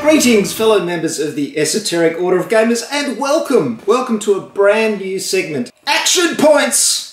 Greetings, fellow members of the Esoteric Order of Gamers, and welcome! Welcome to a brand new segment, Action Points!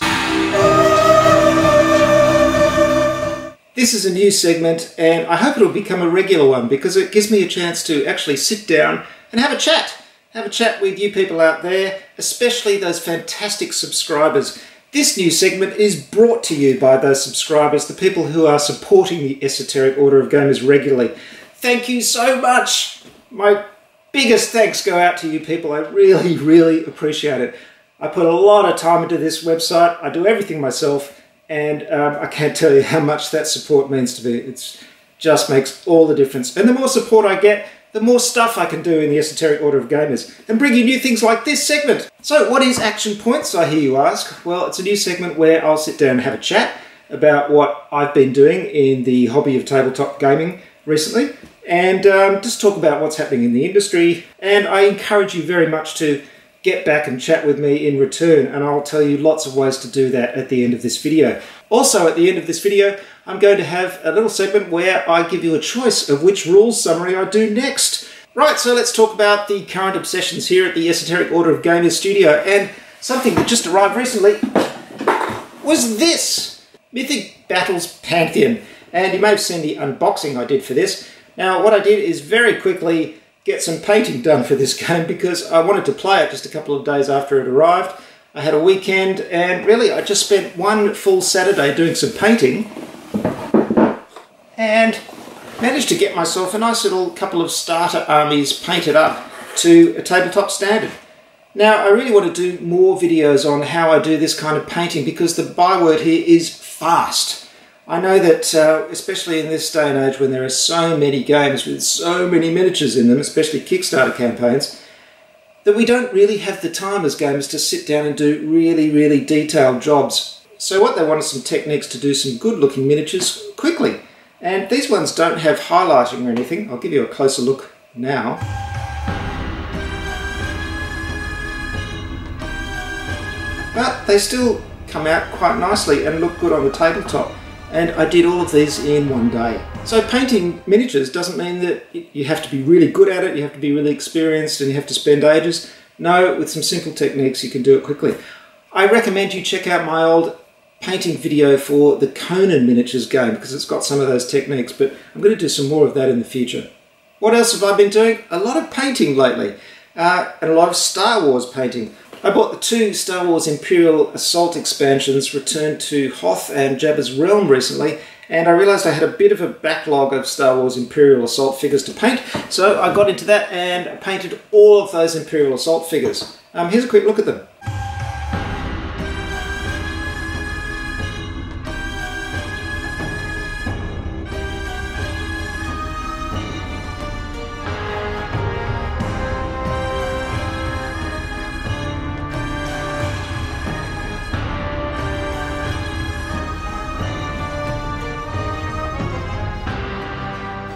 This is a new segment, and I hope it'll become a regular one because it gives me a chance to actually sit down and have a chat. Have a chat with you people out there, especially those fantastic subscribers. This new segment is brought to you by those subscribers, the people who are supporting the Esoteric Order of Gamers regularly. Thank you so much! My biggest thanks go out to you people. I really, really appreciate it. I put a lot of time into this website. I do everything myself, and I can't tell you how much that support means to me. It just makes all the difference. And the more support I get, the more stuff I can do in the Esoteric Order of Gamers and bring you new things like this segment. So what is Action Points, I hear you ask? Well, it's a new segment where I'll sit down and have a chat about what I've been doing in the hobby of tabletop gaming recently, and just talk about what's happening in the industry. And I encourage you very much to get back and chat with me in return, and I'll tell you lots of ways to do that at the end of this video. Also, at the end of this video, I'm going to have a little segment where I give you a choice of which rules summary I do next. Right, so let's talk about the current obsessions here at the Esoteric Order of Gamers studio, and something that just arrived recently was this! Mythic Battles Pantheon. And you may have seen the unboxing I did for this. Now, what I did is very quickly get some painting done for this game because I wanted to play it just a couple of days after it arrived. I had a weekend, and really I just spent one full Saturday doing some painting and managed to get myself a nice little couple of starter armies painted up to a tabletop standard. Now, I really want to do more videos on how I do this kind of painting because the byword here is fast. I know that, especially in this day and age when there are so many games with so many miniatures in them, especially Kickstarter campaigns, that we don't really have the time as gamers to sit down and do really, really detailed jobs. So what they want is some techniques to do some good looking miniatures quickly. And these ones don't have highlighting or anything. I'll give you a closer look now. But they still come out quite nicely and look good on the tabletop. And I did all of these in one day. So painting miniatures doesn't mean that you have to be really good at it, you have to be really experienced and you have to spend ages. No, with some simple techniques you can do it quickly. I recommend you check out my old painting video for the Conan miniatures game because it's got some of those techniques, but I'm going to do some more of that in the future. What else have I been doing? A lot of painting lately, and a lot of Star Wars painting. I bought the 2 Star Wars Imperial Assault expansions, Return to Hoth and Jabba's Realm recently, and I realised I had a bit of a backlog of Star Wars Imperial Assault figures to paint, so I got into that and painted all of those Imperial Assault figures. Here's a quick look at them.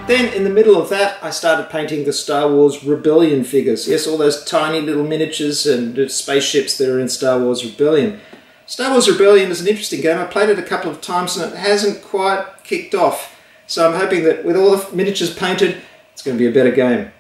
Then in the middle of that I started painting the Star Wars Rebellion figures. Yes, all those tiny little miniatures and spaceships that are in Star Wars Rebellion. Star Wars Rebellion is an interesting game. I played it a couple of times and it hasn't quite kicked off. So I'm hoping that with all the miniatures painted, it's going to be a better game.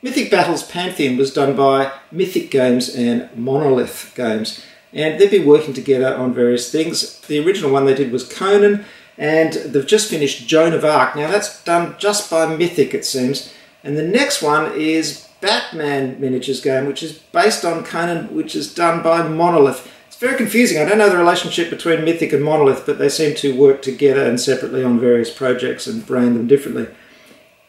Mythic Battles Pantheon was done by Mythic Games and Monolith Games. And they've been working together on various things. The original one they did was Conan, and they've just finished Joan of Arc. Now that's done just by Mythic, it seems. And the next one is Batman miniatures game, which is based on Conan, which is done by Monolith. It's very confusing. I don't know the relationship between Mythic and Monolith, but they seem to work together and separately on various projects and brand them differently.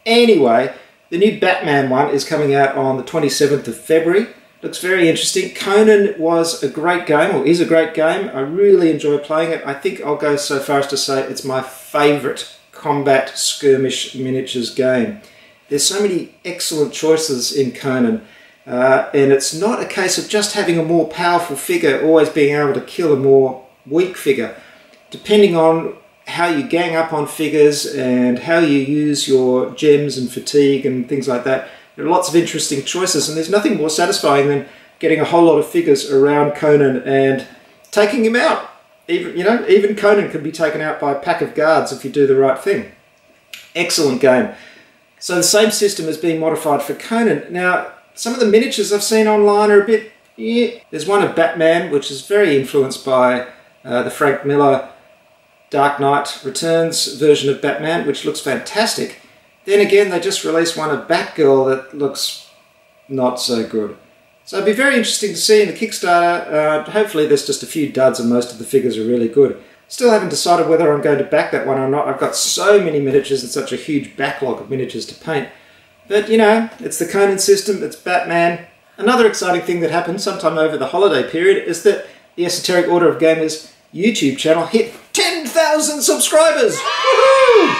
Anyway, the new Batman one is coming out on the 27th of February. Looks very interesting. Conan was a great game, or is a great game. I really enjoy playing it. I think I'll go so far as to say it's my favourite combat skirmish miniatures game. There's so many excellent choices in Conan, and it's not a case of just having a more powerful figure always being able to kill a more weak figure. Depending on how you gang up on figures and how you use your gems and fatigue and things like that, there are lots of interesting choices, and there's nothing more satisfying than getting a whole lot of figures around Conan and taking him out. Even Conan can be taken out by a pack of guards if you do the right thing. Excellent game. So the same system is being modified for Conan. Now, some of the miniatures I've seen online are a bit, yeah. There's one of Batman, which is very influenced by the Frank Miller Dark Knight Returns version of Batman, which looks fantastic. Then again, they just released one of Batgirl that looks not so good. So it'd be very interesting to see in the Kickstarter. Hopefully there's just a few duds and most of the figures are really good. Still haven't decided whether I'm going to back that one or not. I've got so many miniatures and such a huge backlog of miniatures to paint. But, you know, it's the Conan system, it's Batman. Another exciting thing that happened sometime over the holiday period is that the Esoteric Order of Gamers YouTube channel hit 10,000 subscribers! Woohoo!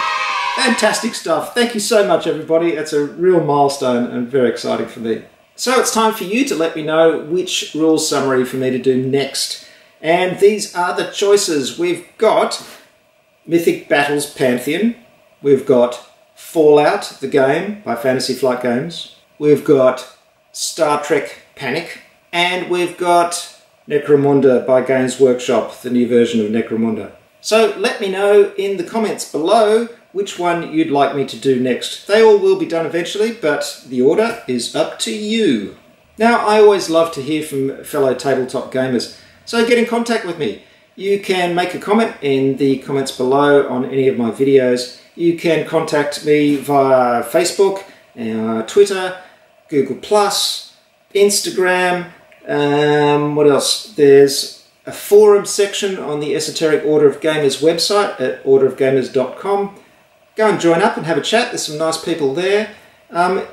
Fantastic stuff. Thank you so much, everybody. It's a real milestone and very exciting for me. So it's time for you to let me know which rules summary for me to do next. And these are the choices. We've got Mythic Battles Pantheon. We've got Fallout, the game, by Fantasy Flight Games. We've got Star Trek Panic. And we've got Necromunda by Games Workshop, the new version of Necromunda. So let me know in the comments below which one you'd like me to do next. They all will be done eventually, but the order is up to you. Now, I always love to hear from fellow tabletop gamers, so get in contact with me. You can make a comment in the comments below on any of my videos. You can contact me via Facebook, Twitter, Google+, Instagram, what else? There's a forum section on the Esoteric Order of Gamers website at orderofgamers.com. Go and join up and have a chat. There's some nice people there.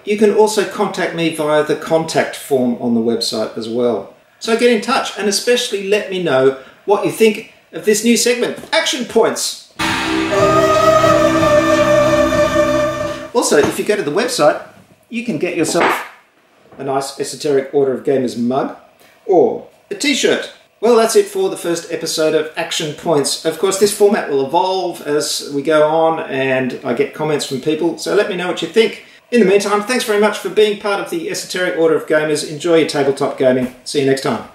You can also contact me via the contact form on the website as well. So get in touch and especially let me know what you think of this new segment, Action Points. Also, if you go to the website, you can get yourself a nice Esoteric Order of Gamers mug or a t-shirt. Well, that's it for the first episode of Action Points. Of course, this format will evolve as we go on and I get comments from people, so let me know what you think. In the meantime, thanks very much for being part of the Esoteric Order of Gamers. Enjoy your tabletop gaming. See you next time.